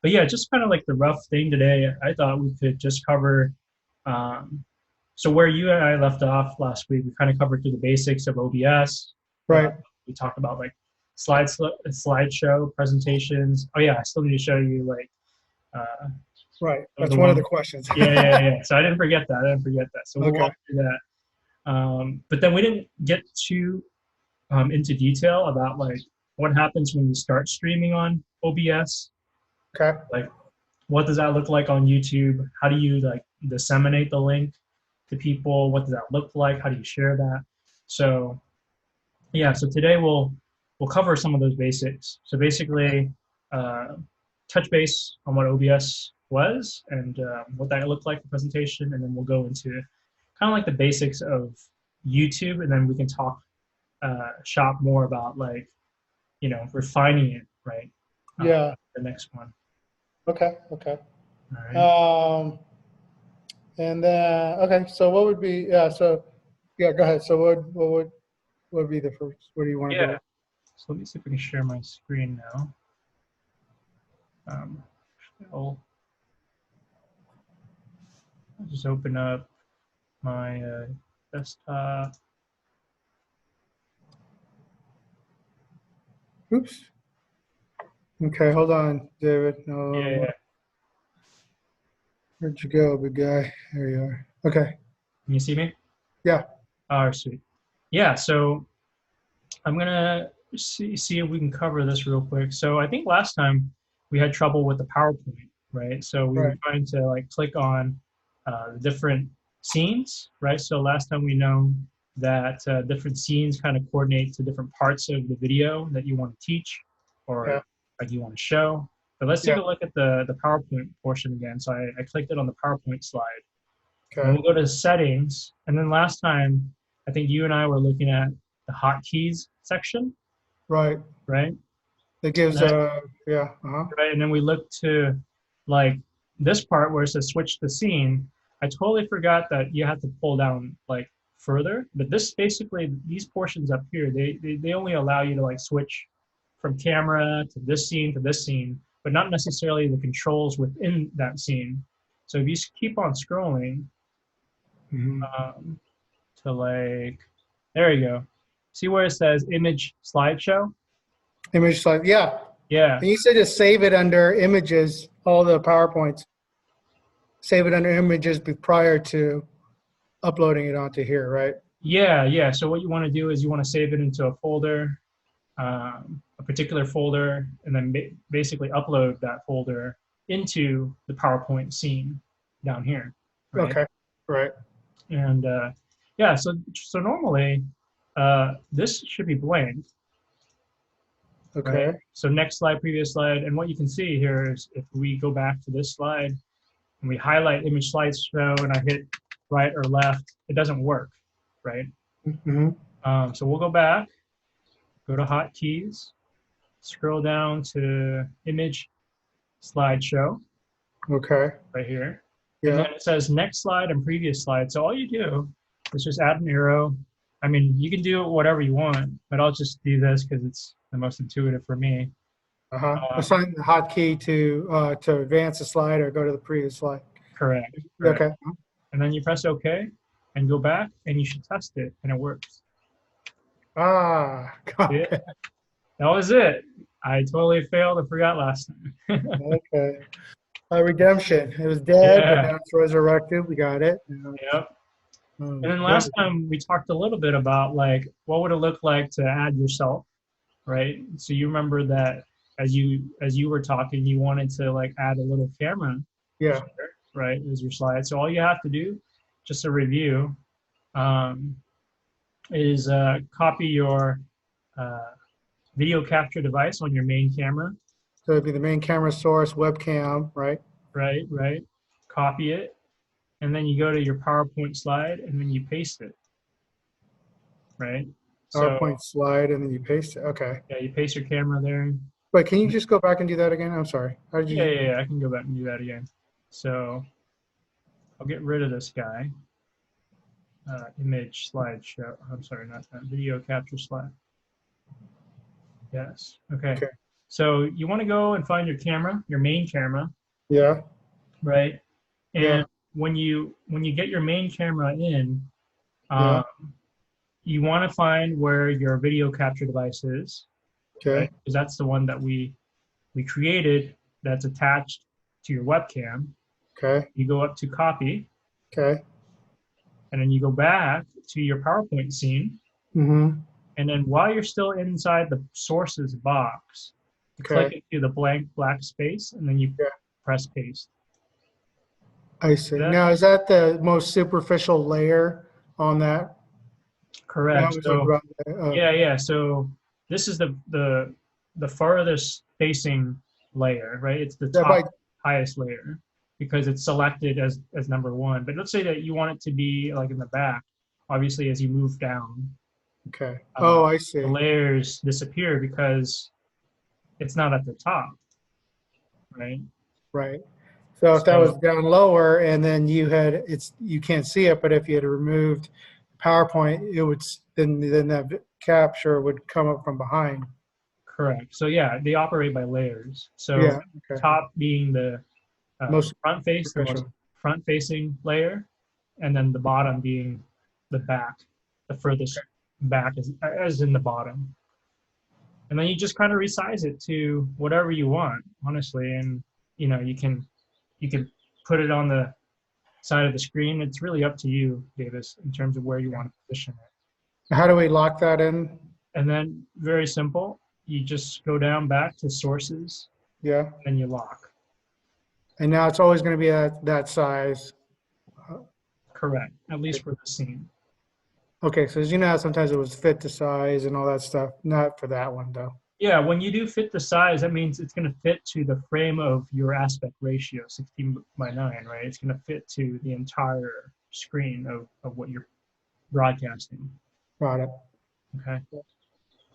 But yeah, just kind of like the rough thing today, I thought we could just cover. Um, so where you and I left off last week, we kind of covered through the basics of OBS. Right. We talked about like slideshow presentations. Oh yeah, I still need to show you like uh, Right. the That's one of the one. questions. Yeah. So I didn't forget that. I didn't forget that. So we'll Okay. walk through that. But then we didn't get too into detail about like what happens when you start streaming on OBS. Okay. Like, what does that look like on YouTube? How do you like disseminate the link to people? What does that look like? How do you share that? So yeah, so today we'll cover some of those basics. So basically, uh, touch base on what OBS was and what that looked like for presentation, and then we'll go into kind of like the basics of YouTube, and then we can talk shop more about like refining it, right? Yeah. The next one. Okay. Okay. All right. And then okay. So what would be So yeah. Go ahead. So what would be the first? Where do you want to Yeah. go? So let me see if I can share my screen now. Um, I'll just open up my desktop. Oops. Okay. Hold on, David. No. Yeah. Where'd you go, big guy? There you are. Okay. Can you see me? Yeah. Oh, sweet. Yeah. So I'm gonna see if we can cover this real quick. So I think last time we had trouble with the PowerPoint, right? So we were Right. trying to like click on the different scenes, right? So last time we know that different scenes kind of coordinate to different parts of the video that you want to teach or Yeah. like you want to show. But let's take Yeah. a look at the PowerPoint portion again. So I clicked it on the PowerPoint slide. And then Okay. we'll go to settings. And then last time, I think you and I were looking at the hotkeys section, Right. right? It gives And then, yeah. Uh-huh. right, and then we looked to like this part where it says switch the scene. I totally forgot that you have to pull down like further, but this basically these portions up here they only allow you to like switch from camera to this scene, but not necessarily the controls within that scene. So if you keep on scrolling Hmm. um, to like, there you go. See where it says image slideshow? Image slide. Yeah. Yeah, And you said just save it under images, all the PowerPoints. Save it under images prior to uploading it onto here, right? yeah. So what you want to do is you want to save it into a folder, a particular folder, and then basically upload that folder into the PowerPoint scene down here, right? Okay. Right. And yeah, so normally this should be blank, right? Okay. So next slide, previous slide, and what you can see here is if we go back to this slide and we highlight image slideshow and I hit right or left, it doesn't work, right? Hmm. So we'll go back, go to hotkeys, scroll down to image slideshow Okay. right here. And then Yeah. it says next slide and previous slide. So all you do is just add an arrow. I mean, you can do whatever you want, but I'll just do this because it's the most intuitive for me. Uh-huh. Uh, Assign the hotkey to advance the slide or go to the previous slide. correct, correct. Okay. And then you press OK and go back and you should test it and it works. Ah, See it? okay. That was it. I totally failed and forgot last time. Okay. Redemption. It was dead, but Yeah, now it's resurrected. We got it. yep. And then last time we talked a little bit about like what would it look like to add yourself, right? So you remember that as you were talking, you wanted to like add a little camera, Yeah. right, as your slide. So all you have to do, just a review, um, is copy your uh, video capture device on your main camera, So it'd be the main camera source, webcam, right? right. Copy it, and then you go to your PowerPoint slide, and then you paste it, right? So PowerPoint slide, and then you paste it. Okay. yeah, you paste your camera there. Wait, can you just go back and do that again? I'm sorry. How did you? Yeah. I can go back and do that again. So I'll get rid of this guy. Image slideshow. I'm sorry, not that. Video capture slide. Yes. Okay. Okay. So you want to go and find your camera, your main camera, Yeah. right? Yeah. And when you get your main camera in, Yeah. um, you want to find where your video capture device is, right? Okay. Because that's the one that we created that's attached to your webcam. Okay. You go up to copy, Okay. and then you go back to your PowerPoint scene. Mm-hmm. And then while you're still inside the sources box, you click Okay. into the blank black space, and then you Yeah. press paste. I see. That Now, is that the most superficial layer on that? That correct. was what So brought that. yeah, Okay. yeah. So this is the farthest facing layer, right? It's the That top might. highest layer because it's selected as number one. But let's say that you want it to be like in the back. Obviously, as you move down, Okay. uh, Oh, I the see. layers disappear because it's not at the top, right? Right. So if that was So down lower and then you can't see it, but if you had removed PowerPoint, it would then that capture would come up from behind. correct. So yeah, they operate by layers. So Yeah. Okay. top being the Most front face, the most superficial. front facing layer, and then the bottom being the back, the furthest back as in the bottom. And then you just kind of resize it to whatever you want, honestly. And you can put it on the side of the screen. It's really up to you, Davis, in terms of where you Okay. want to position it. How do we lock that in? And then very simple, you just go down back to sources Yeah. and you lock. And now it's always going to be that size. Uh, Correct, at least for the scene. Okay, so as you know, how sometimes it was fit to size and all that stuff. Not for that one though. Yeah, when you do fit the size, that means it's going to fit to the frame of your aspect ratio, 16:9, right? It's going to fit to the entire screen of what you're broadcasting. Got it. Okay. Okay.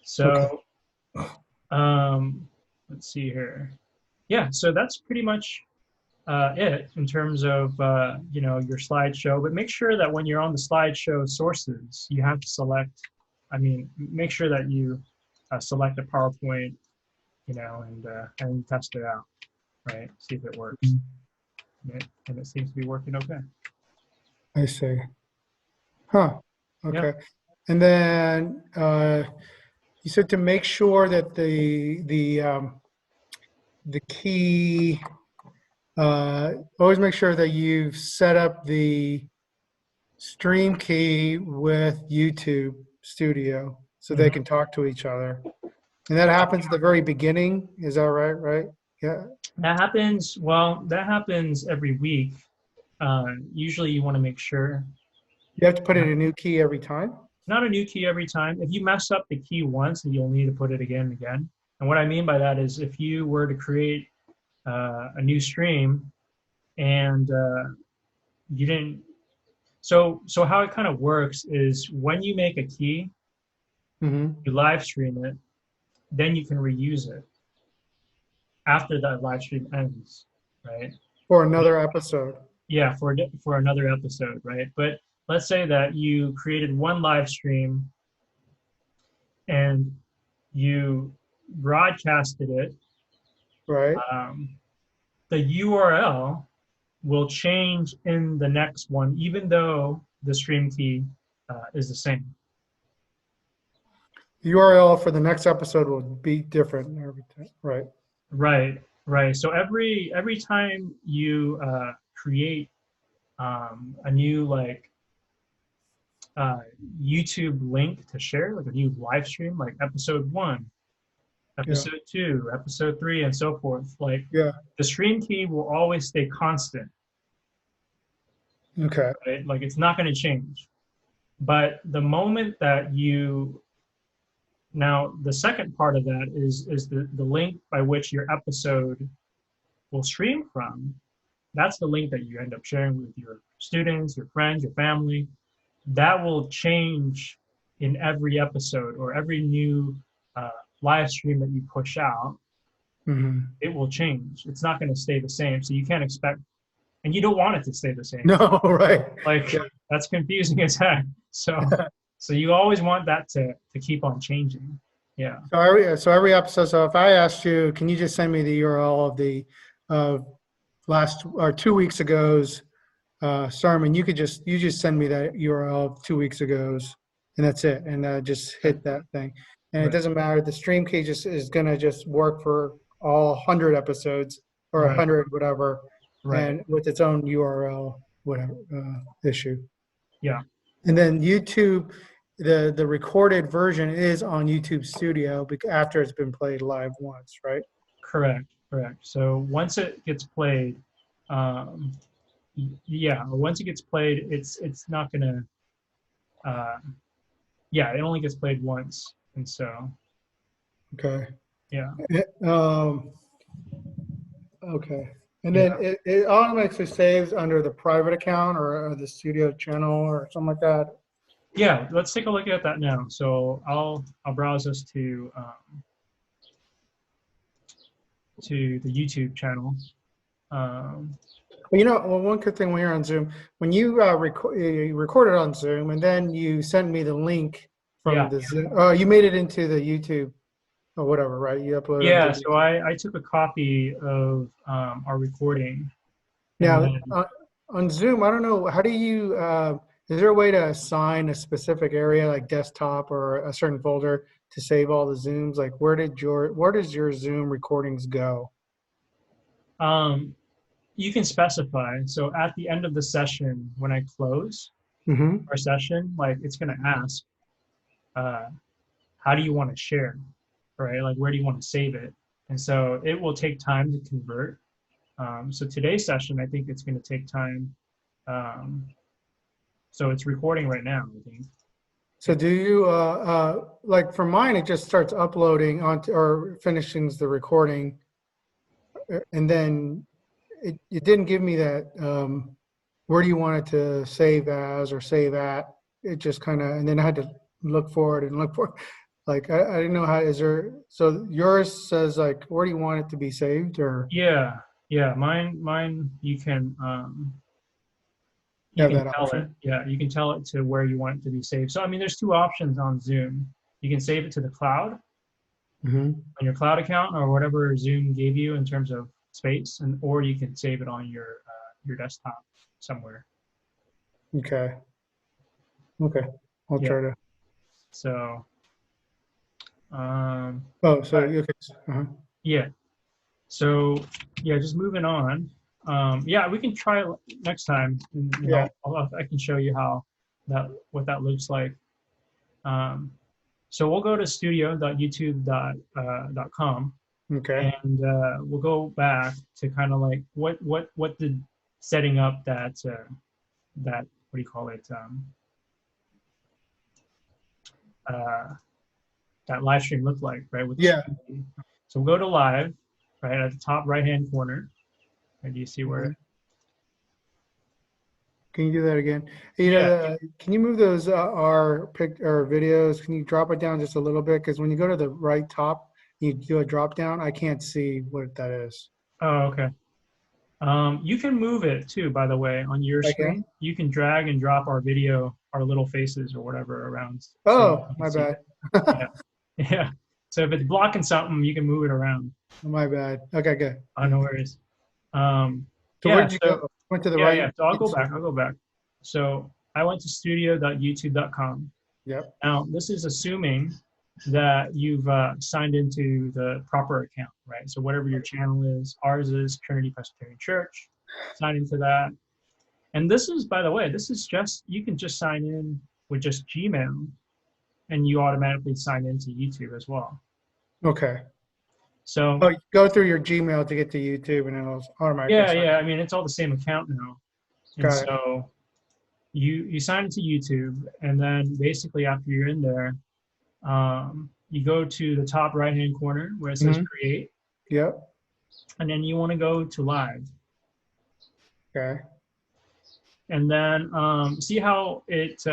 So let's see here. Yeah, so that's pretty much it in terms of your slideshow. But make sure that when you're on the slideshow sources, you have to select. I mean, make sure that you select a PowerPoint, and test it out, right? See if it works. And it seems to be working okay. I see. Huh. Yeah. Okay. And then you said to make sure that the key always make sure that you've set up the stream key with YouTube Studio so they Mhm. can talk to each other. And that happens at the very beginning. Is that right? Right? Yeah. That happens every week. Usually you want to make sure, You have to put in a new key every time. not a new key every time. If you mess up the key once, then you'll need to put it again and again. And what I mean by that is if you were to create a new stream and you didn't, so how it kind of works is when you make a key, Mm-hmm. you live stream it, then you can reuse it after that live stream ends, right? For another episode. Yeah, for another episode, right? But let's say that you created one live stream and you broadcasted it. Right. Um, the URL will change in the next one, even though the stream key is the same. The URL for the next episode will be different every time. Right. Right, right. So every time you create a new like uh, YouTube link to share, like a new live stream, like episode 1, Yeah. episode 2, episode 3, and so forth. Like Yeah. the stream key will always stay constant, Okay. right? Like it's not going to change. But the moment that you now the second part of that is the link by which your episode will stream from. That's the link that you end up sharing with your students, your friends, your family. That will change in every episode or every new uh, live stream that you push out. Mm-hmm. It will change. It's not going to stay the same. So you can't expect, and you don't want it to stay the same. No, right. Like Yeah. that's confusing as heck. So you always want that to keep on changing. Yeah. So every episode. So if I asked you, can you just send me the URL of the uh, last or 2 weeks ago's sermon? You just send me that URL of 2 weeks ago's, and that's it. And just Okay. hit that thing, and it Right. doesn't matter. The stream key just is gonna just work for all 100 episodes or a Right. hundred whatever, Right. and with its own URL whatever issue. Yeah. And then YouTube, the recorded version is on YouTube Studio after it's been played live once, right? Correct. Correct. So once it gets played, um, yeah, once it gets played, it's not gonna. Uh, yeah, it only gets played once, and so Okay. yeah, Um, okay. And then yeah, it automatically saves under the private account or the studio channel or something like that. yeah. Let's take a look at that now. So I'll browse us to the YouTube channel. Um, But well, one good thing when you're on Zoom, when you you recorded on Zoom and then you sent me the link from yeah, the Zoom, you made it into the YouTube or whatever, right? You upload onto yeah. So YouTube. I took a copy of our recording, and Now, then on Zoom, I don't know, how do you, is there a way to assign a specific area like desktop or a certain folder to save all the Zooms? Like where does your Zoom recordings go? um, you can specify. So at the end of the session, when I close Mm-hmm. our session, like it's going to ask, uh, how do you want to share, right? Like where do you want to save it? And so it will take time to convert. So today's session, I think it's going to take time. Um, so it's recording right now, I think. So do you, like for mine, it just starts uploading onto or finishing the recording, and then it didn't give me that, where do you want it to save as or save at? It just kind of, and then I had to look for it and look for, like, I didn't know how, is there, so yours says like, where do you want it to be saved or Yeah, yeah. Mine. you You have can that tell it. option? Yeah, you can tell it to where you want it to be saved. So I mean, there's two options on Zoom. You can save it to the cloud Hmm. on your cloud account or whatever Zoom gave you in terms of space, and or you can save it on your desktop somewhere. Okay. Okay. I'll Yeah. try to, So um, oh, so, but okay. Uh-huh. yeah. So yeah, just moving on. Yeah, we can try it next time, and Yeah. I can show you how that what that looks like. Um, so we'll go to studio.youtube.com Okay. and we'll go back to kind of like what did setting up that what do you call it uh, that live stream look like, right, with the Yeah. stream key. So we'll go to live, right at the top right hand corner. And do you see where? Mhm. Can you do that again? Yeah. Can you move those our pic or videos? Can you drop it down just a little bit? Because when you go to the right top, you do a drop down. I can't see what that is. Oh, okay. You can move it too, by the way, on your I can. screen. You can drag and drop our video, our little faces or whatever around so you Oh, can my see bad. it. Yeah. Yeah. So if it's blocking something, you can move it around. My bad. Okay, good. Oh, no worries. Um, So where yeah. did you So go? Went to the yeah, right. yeah. So I'll go back. I'll go back. So I went to studio.youtube.com. Yep. Now, this is assuming that you've signed into the proper account, right? So whatever your channel is, ours is Trinity Presbyterian Church. Sign into that. And this is, by the way, this is just, you can just sign in with just Gmail and you automatically sign into YouTube as well. Okay. So Oh, you go through your Gmail to get to YouTube, and it'll automatically yeah, sign. yeah, I mean, it's all the same account now. And Got it. so you sign into YouTube and then basically after you're in there, you go to the top right-hand corner where it says Hmm. create, Yep. and then you want to go to live. Okay. And then see how it's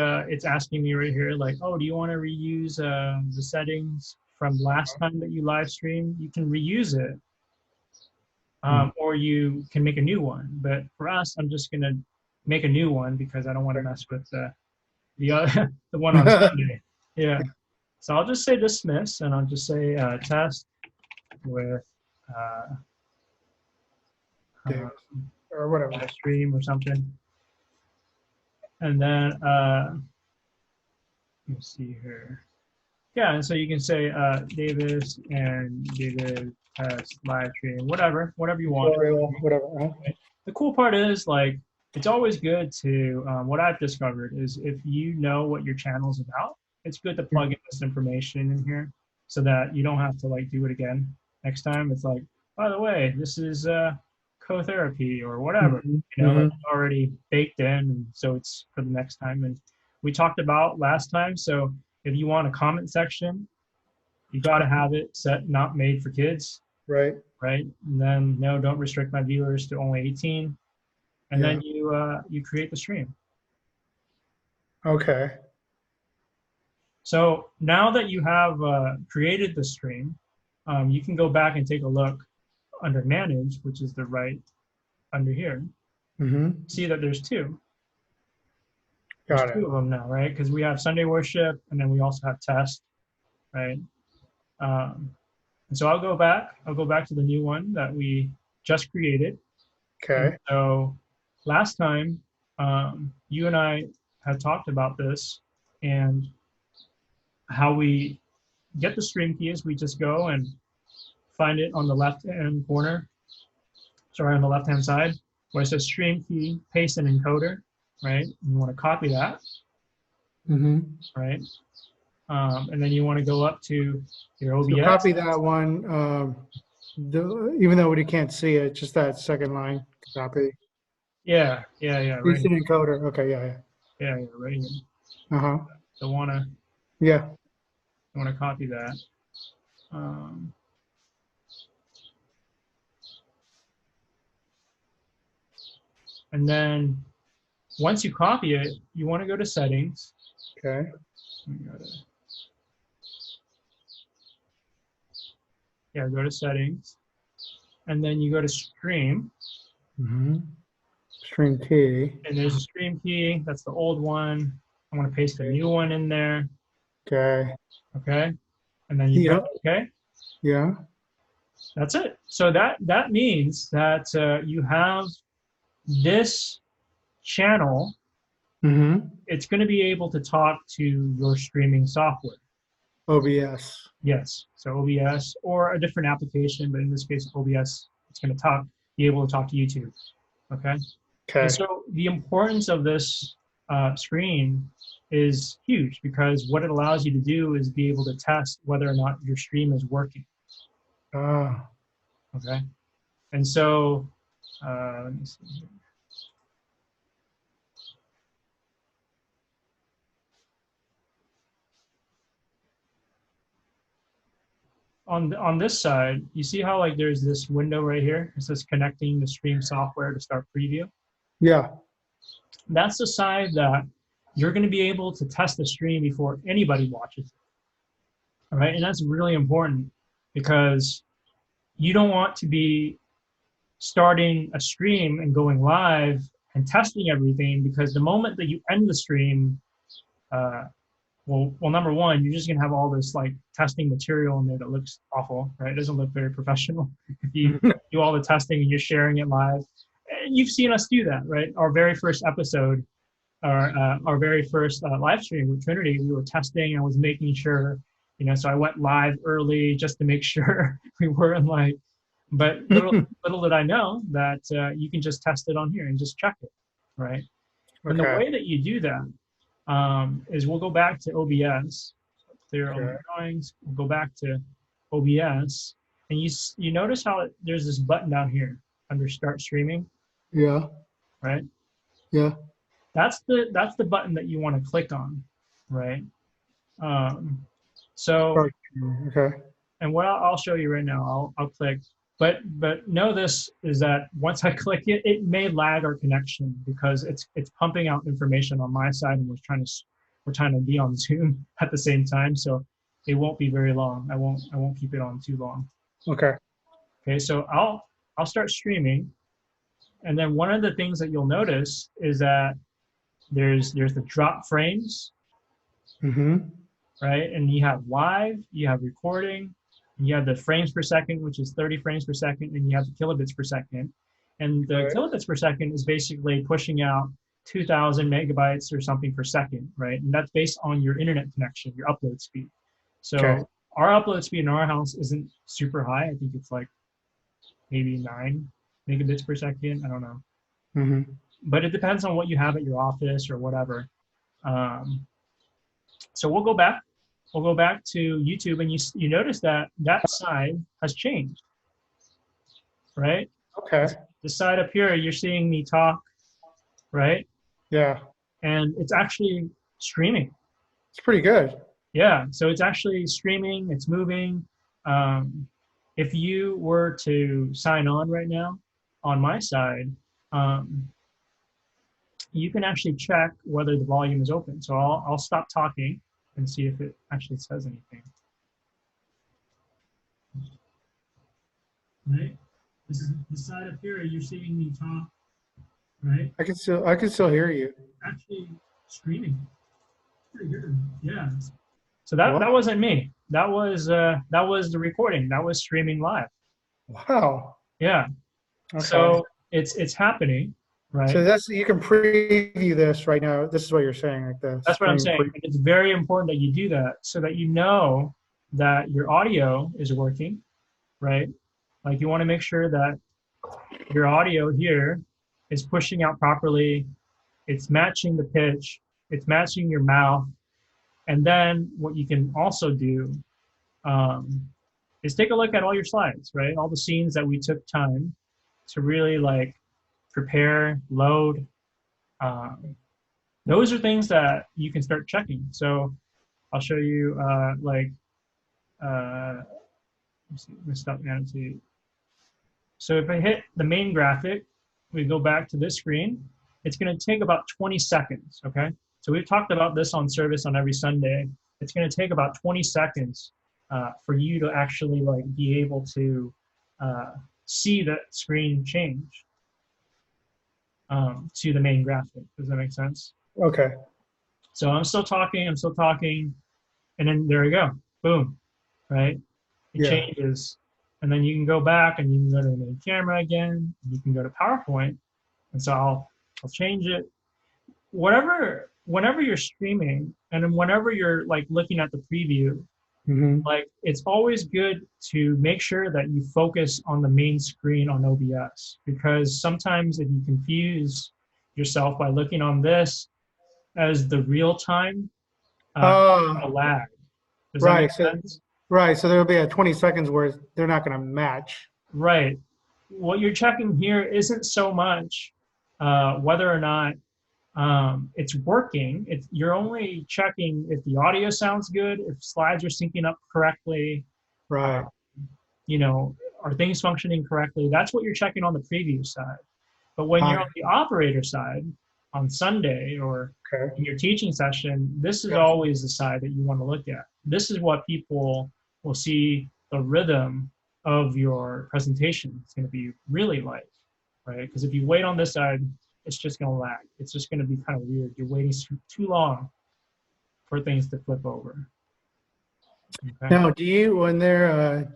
asking me right here, like, oh, do you want to reuse the settings from last time that you live streamed? You can reuse it, Mhm. or you can make a new one. But for us, I'm just gonna make a new one because I don't want to mess with the other, the one on Sunday. Yeah. So I'll just say dismiss, and I'll just say test with uh, Davis or whatever. live stream or something. And then let me see here. Yeah, and so you can say Davis and David test live stream, whatever you want. Tutorial, whatever. Huh? The cool part is like it's always good to what I've discovered is if you know what your channel is about, it's good to plug in this information in here so that you don't have to like do it again next time. It's like, by the way, this is co-therapy or whatever, Mhm, like mhm. it's already baked in, and so it's for the next time. And we talked about last time, so if you want a comment section, you got to have it set not made for kids, Right. right? And then no, don't restrict my viewers to only 18. And Yeah. then you create the stream. Okay. So now that you have created the stream, you can go back and take a look under manage, which is the right under here. Mm-hmm. See that there's two. There's Got it. two of them now, right? Because we have Sunday worship, and then we also have test, right? And so I'll go back. I'll go back to the new one that we just created. And Okay. so last time, you and I had talked about this and how we get the stream key is we just go and find it on the left-hand corner, sorry, on the left-hand side, where it says stream key, paste an encoder, right? You want to copy that, Mm-hmm. right? And then you want to go up to your So OBS. copy that one. Even though we can't see it, just that second line. Copy. Yeah, right Paste here. an encoder. Okay. Yeah. Yeah, right here. Yeah. Uh-huh. So Yeah. want to copy that. Um, and then once you copy it, you want to go to settings. Okay. Go to settings. And then you go to stream. Mm-hmm. String key. And there's a stream key. That's the old one. I'm going to paste a new one in there. Okay. Okay. And then you go, okay. Yeah. That's it. So that means that you have this channel. Mm-hmm. It's going to be able to talk to your streaming software. OBS. Yes. So OBS or a different application, but in this case, OBS, it's going to be able to talk to YouTube. Okay. Okay. And so the importance of this screen is huge because what it allows you to do is be able to test whether or not your stream is working. Ah. Okay. And so, let me see here. On this side, you see how like there's this window right here? It says connecting the stream software to start preview. Yeah. That's the side that you're going to be able to test the stream before anybody watches it. All right. And that's really important because you don't want to be starting a stream and going live and testing everything because the moment that you end the stream, well, number one, you're just gonna have all this like testing material in there that looks awful, right? It doesn't look very professional if you do all the testing and you're sharing it live. And you've seen us do that, right? Our very first episode, our very first live stream with Trinity, we were testing and was making sure, so I went live early just to make sure we weren't like. But little did I know that you can just test it on here and just check it, right? And the way that you do that is we'll go back to OBS. Clear all my drawings. We'll go back to OBS, and you notice how there's this button down here under Start Streaming. Yeah. Right. Yeah. That's the button that you want to click on, right? So. Okay. And what I'll show you right now, I'll click. But know this is that once I click it, it may lag our connection because it's pumping out information on my side, and we're trying to be on Zoom at the same time, so it won't be very long. I won't keep it on too long. Okay. Okay, so I'll start streaming, and then one of the things that you'll notice is that there's the drop frames, Mm-hmm. right? And you have live, you have recording, and you have the frames per second, which is 30 frames per second, and you have the kilobits per second. And the Right. kilobits per second is basically pushing out 2,000 megabytes or something per second, right? And that's based on your internet connection, your upload speed. Okay. So our upload speed in our house isn't super high. I think it's like maybe 9 megabits per second. I don't know. Hmm. But it depends on what you have at your office or whatever. Um, so we'll go back. We'll go back to YouTube, and you notice that that side has changed, right? Okay. The side up here, you're seeing me talk, right? Yeah. And it's actually streaming. It's pretty good. Yeah, so it's actually streaming. It's moving. Um, if you were to sign on right now on my side, um, you can actually check whether the volume is open. So I'll stop talking and see if it actually says anything. Right? This is the side up here. You're seeing me talk, right? I can still hear you. Actually streaming. Pretty good. Yeah. So that What? that wasn't me. That was the recording. That was streaming live. Wow. Yeah. Okay. So it's happening, So right? that's you can preview this right now. This is what you're saying, like the That's what I'm stream saying. pre. And it's very important that you do that so that you know that your audio is working, right? Like you want to make sure that your audio here is pushing out properly. It's matching the pitch. It's matching your mouth. And then what you can also do um, is take a look at all your slides, right? All the scenes that we took time to really like prepare, load. Um, those are things that you can start checking. So I'll show you let's see, messed up annotate. So if I hit the main graphic, we go back to this screen. It's going to take about 20 seconds. Okay. So we've talked about this on service on every Sunday. It's going to take about 20 seconds for you to actually like be able to uh, see the screen change to the main graphic. Does that make sense? Okay. So I'm still talking. I'm still talking. And then there we go. Boom. Right? It Yeah. changes. And then you can go back and you can go to the main camera again. You can go to PowerPoint. And so I'll change it. Whenever you're streaming and then whenever you're like looking at the preview, Hmm. like it's always good to make sure that you focus on the main screen on OBS because sometimes if you confuse yourself by looking on this as the real time, you're Uh, gonna lag. Does that make right. So sense? right. So there'll be a 20 seconds where they're not going to match. Right. What you're checking here isn't so much whether or not it's working. You're only checking if the audio sounds good, if slides are syncing up correctly, uh, Right. you know, are things functioning correctly? That's what you're checking on the preview side. But when you're Hi. on the operator side on Sunday or Okay. in your teaching session, this is Gotcha. always the side that you want to look at. This is what people will see the rhythm of your presentation. It's going to be really like, right? Because if you wait on this side, it's just going to lag. It's just going to be kind of weird. You're waiting too long for things to flip over. Okay. Now, do you when they're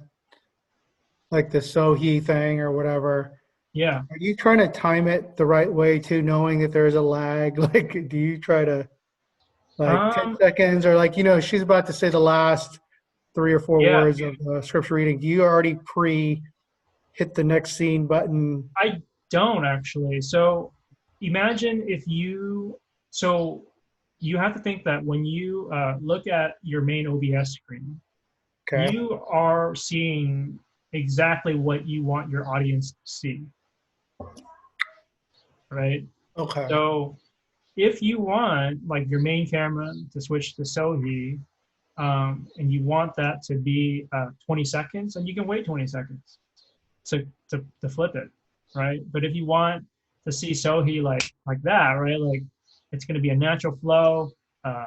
like the Sohi thing or whatever? Yeah. Are you trying to time it the right way too, knowing that there's a lag? Like, do you try to like 10 Um. seconds or like, she's about to say the last 3 or 4 Yeah. words of the scripture reading. Do you already hit the next scene button? I don't actually. So imagine if you. So you have to think that when you look at your main OBS screen, Okay. you are seeing exactly what you want your audience to see, right? Okay. So if you want like your main camera to switch to Sohi, and you want that to be 20 seconds, and you can wait 20 seconds to flip it, right? But if you want to see Sohi like that, right? Like it's going to be a natural flow. Uh,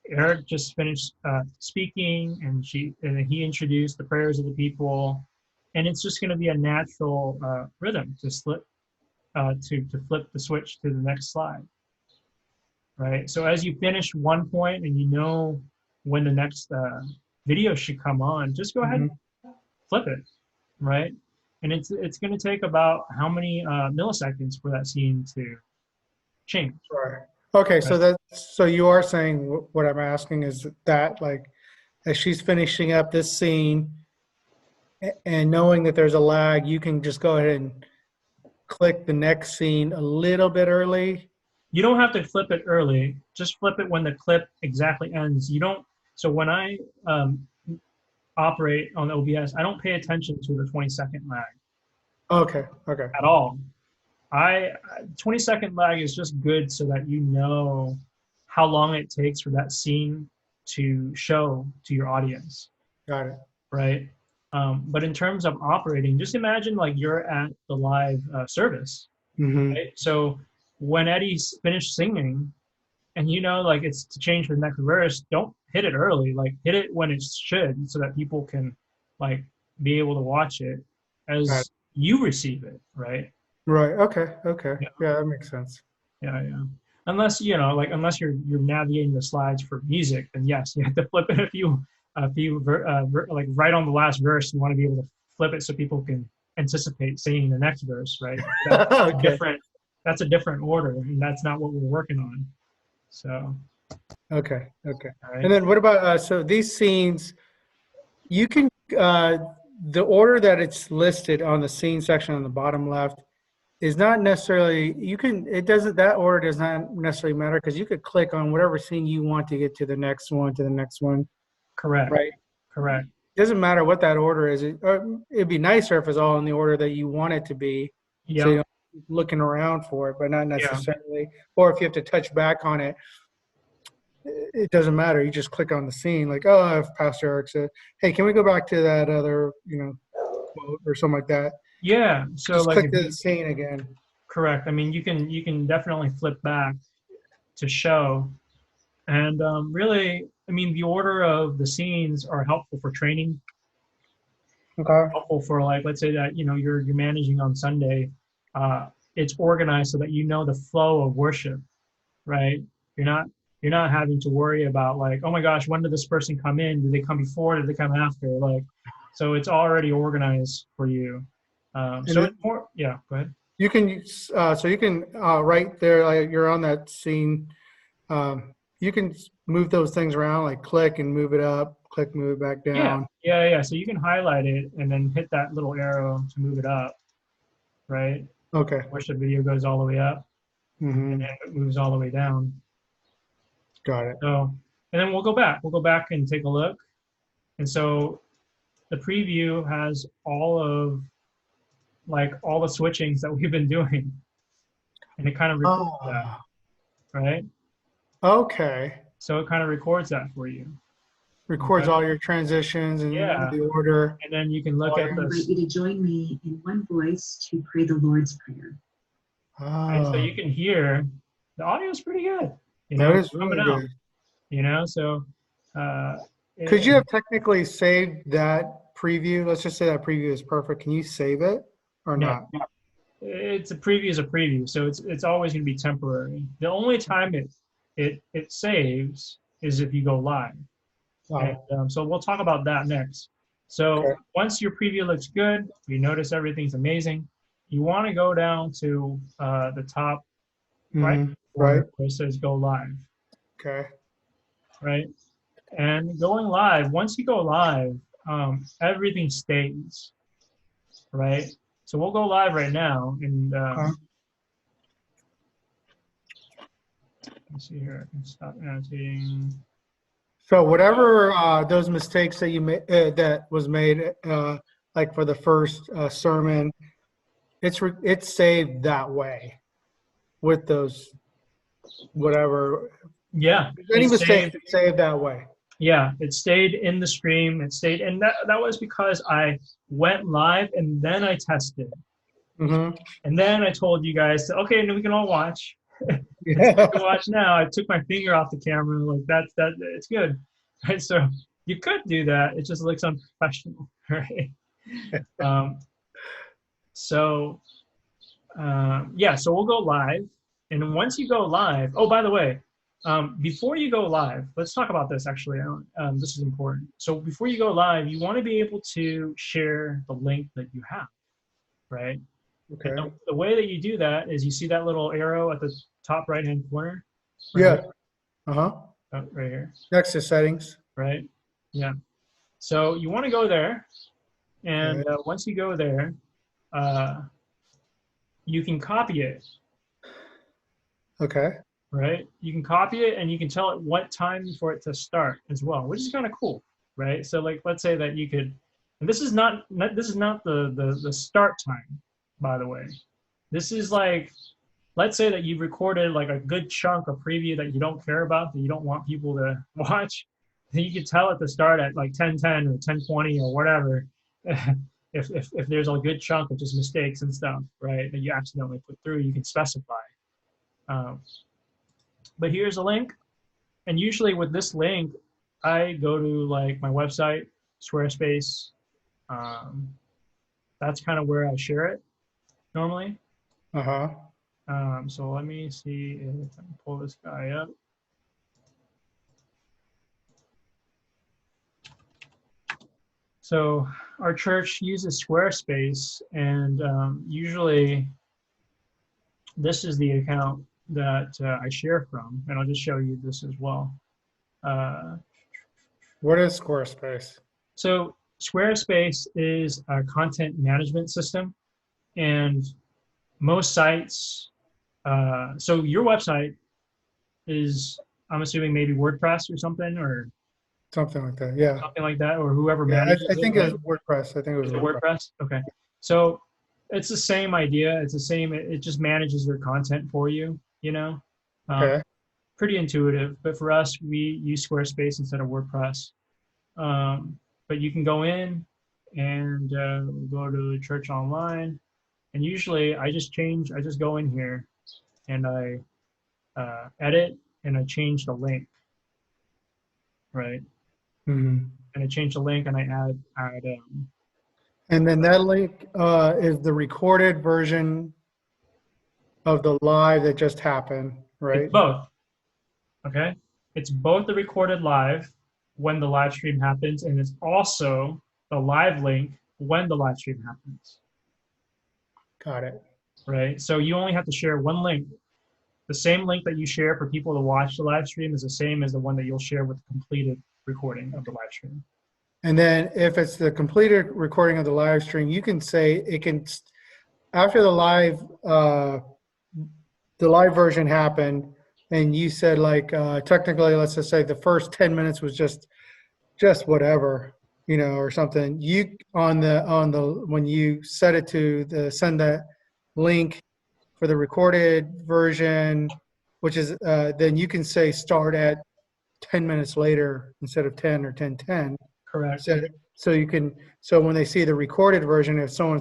Eric just finished speaking, and he introduced the prayers of the people, and it's just going to be a natural rhythm to flip the switch to the next slide, right? So as you finish one point and you know when the next video should come on, just go ahead Hmm. and flip it, right? And it's going to take about how many milliseconds for that scene to change, Right. Okay, right? so you are saying what I'm asking is that like as she's finishing up this scene and knowing that there's a lag, you can just go ahead and click the next scene a little bit early. You don't have to flip it early. Just flip it when the clip exactly ends. You don't. So when I um, operate on OBS, I don't pay attention to the 20-second lag Okay, okay, at all. I 20-second lag is just good so that you know how long it takes for that scene to show to your audience, got it. right? But in terms of operating, just imagine like you're at the live service, Hmm. right? So when Eddie's finished singing, and you know like it's to change for the next verse, don't hit it early, like hit it when it should so that people can like be able to watch it Got as it. you receive it, right? Right. Okay. Okay. Yeah, Yeah, that makes sense. yeah. Unless you know like unless you're navigating the slides for music, then yes, you have to flip it like right on the last verse. You want to be able to flip it so people can anticipate singing the next verse, right? That's a Okay. different that's a different order, and that's not what we're working on. So, Okay. Okay. all And right. then what about so these scenes? You can the order that it's listed on the scene section on the bottom left is not necessarily you can it doesn't that order does not necessarily matter because you could click on whatever scene you want to get to the next one, Correct. right? Correct. It doesn't matter what that order is. It'd be nicer if it's all in the order that you want it to be, so you Yeah. don't keep looking around for it, but not Yeah. necessarily. Or if you have to touch back on it, it doesn't matter. You just click on the scene, like, oh, if Pastor Eric said, "Hey, can we go back to that other, quote or something like that?" Yeah. So Just like click if to the you scene again. correct, I mean you can definitely flip back to show. And really, I mean the order of the scenes are helpful for training, Okay. helpful for like let's say that you're managing on Sunday. Uh, it's organized so that you know the flow of worship, right? You're not you're not having to worry about like, oh my gosh, when did this person come in? Did they come before? Did they come after? Like, so it's already organized for you. And So then it's more, yeah. Go ahead. you can, so you can, right there, like you're on that scene. You can move those things around, like click and move it up, click, move it back Yeah, down. yeah. So you can highlight it and then hit that little arrow to move it up, right? Okay. Worship video goes all the way up and Hmm. then it moves all the way down. Got it. So, and then we'll go back. We'll go back and take a look. And so the preview has all of like all the switchings that we've been doing, and it kind of records that, Oh, right? okay. So it kind of records that for you. Records Okay. all your transitions and Yeah, the order. and then you can look All at your, I invite this, you to join me in one voice to pray the Lord's Prayer. right? So oh, you can hear the audio is pretty good. that It's is coming really out. good. So uh, Could you it, have technically saved that preview? Let's just say that preview is perfect. Can you save it or no, not? it's a preview is a preview, so it's always going to be temporary. The only time it saves is if you go live. And Oh, so we'll talk about that next. okay. So once your preview looks good, you notice everything's amazing, you want to go down to the top right Hmm. Right. corner where it says go live, Okay. right? And going live, once you go live, everything stays, right? So we'll go live right now. And Okay. let's see here, I can stop annotating. So whatever those mistakes that you made that was made, like for the first sermon, it's saved that way with those whatever. Yeah, Any it mistakes, saved. it's saved that way. Yeah, it stayed in the stream. It stayed, and that was because I went live and then I tested, Hmm. and then I told you guys, okay, now we can all watch. And so you Yeah. can watch now. I took my finger off the camera, like that. It's good, right? So you could do that. It just looks unprofessional, right? Um, so yeah, so we'll go live, and once you go live, oh by the way, Before you go live, let's talk about this actually. This is important. So before you go live, you want to be able to share the link that you have, right? And Okay. the way that you do that is you see that little arrow at the top right-hand corner, right Yeah. here, Uh-huh. right here, Next to settings. right? Yeah. So you want to go there, and Okay. once you go there, uh, you can copy it, Okay. right? You can copy it, and you can tell it what time for it to start as well, which is kind of cool, right? So like, let's say that you could, and this is not the start time, by the way. This is like, let's say that you recorded like a good chunk of preview that you don't care about, that you don't want people to watch. Then you could tell it to start at like 10:10 or 10:20 or whatever. If there's a good chunk of just mistakes and stuff, right, that you accidentally put through, you can specify. Um, but here's a link, and usually with this link, I go to like my website, Squarespace. Um, that's kind of where I share it normally. Uh-huh. So let me see if I can pull this guy up. So our church uses Squarespace, and usually this is the account that I share from, and I'll just show you this as well. Uh, What is Squarespace? so Squarespace is a content management system, and most sites. So your website is, I'm assuming, maybe WordPress or something, or Something like that. Yeah. something like that, or whoever Yeah. manages I it, think it right? was WordPress. I think it was Is it WordPress. WordPress? Okay. So it's the same idea. It's the same. It just manages your content for you, you know? Um, Okay. pretty intuitive. But for us, we use Squarespace instead of WordPress. But you can go in and go to Church Online. And usually I just go in here and I edit and I change the link, right? Hmm. And I change the link and I add And then that link is the recorded version of the live that just happened, it's right? both. Okay. It's both the recorded live when the live stream happens, and it's also the live link when the live stream happens, Got it. right? So you only have to share one link. The same link that you share for people to watch the live stream is the same as the one that you'll share with the completed recording of the live stream. And then if it's the completed recording of the live stream, you can say it can, after the live version happened, and you said like technically, let's just say the first 10 minutes was just whatever, or something. You on the when you set it to send that link for the recorded version, which is then you can say start at 10 minutes later instead of 10 or 10:10. Correct. So you can, so when they see the recorded version, if someone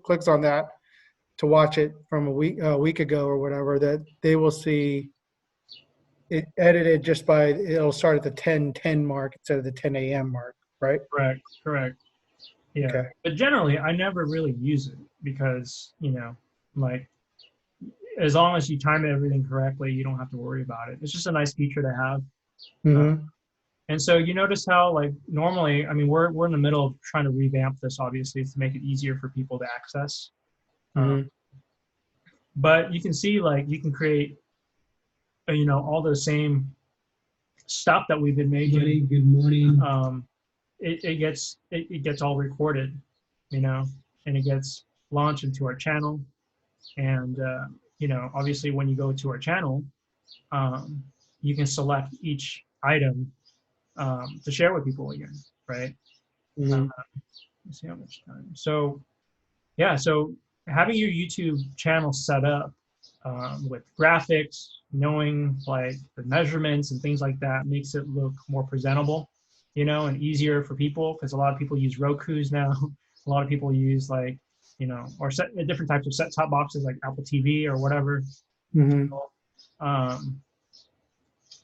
clicks on that to watch it from a week ago or whatever, that they will see it edited just by, it'll start at the 10:10 mark instead of the 10 a.m. mark, right? Correct. Correct. Yeah. Okay. But generally, I never really use it because, like, as long as you time everything correctly, you don't have to worry about it. It's just a nice feature to have. Mm-hmm. And so you notice how, like, normally, I mean, we're in the middle of trying to revamp this, obviously, to make it easier for people to access. Mm-hmm. But you can see, like, you can create, all the same stuff that we've been making. Good morning. It gets all recorded, and it gets launched into our channel. And, obviously, when you go to our channel, you can select each item to share with people again, right? Mm-hmm. Let's see how much time. So, yeah, so having your YouTube channel set up with graphics, knowing like the measurements and things like that makes it look more presentable, and easier for people because a lot of people use Roku's now. A lot of people use like, or different types of set-top boxes like Apple TV or whatever. Mm-hmm.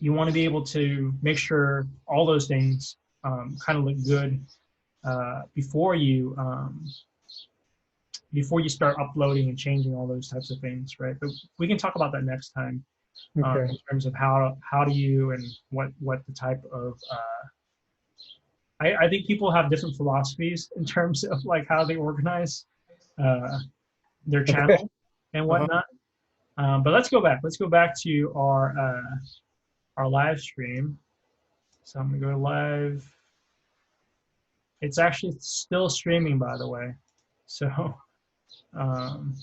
You want to be able to make sure all those things kind of look good before you start uploading and changing all those types of things, right? But we can talk about that next time. Okay. in terms of how do you and what the type of I think people have different philosophies in terms of like how they organize uh, their Okay. channel and Uh-huh. whatnot. But let's go back. Let's go back to our live stream. So I'm gonna go live. It's actually still streaming, by the way. So um,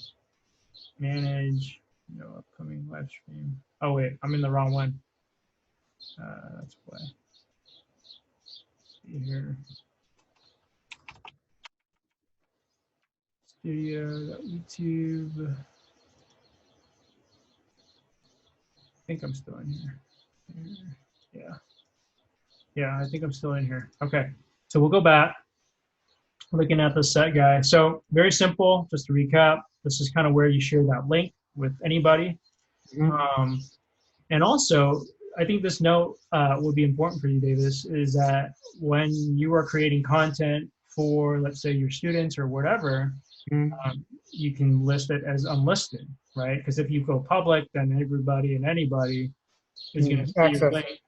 manage upcoming live stream. Oh wait, I'm in the wrong one. That's why. See here. Studio, YouTube. I think I'm still in here. Yeah. Yeah, I think I'm still in here. Okay. So we'll go back, looking at the set guy. So very simple, just to recap, this is kind of where you share that link with anybody. Mhm. And also, I think this note would be important for you, Davis, is that when you are creating content for, let's say, your students or whatever, Mhm. you can list it as unlisted, right? Because if you go public, then everybody and anybody is going to see your Access. link.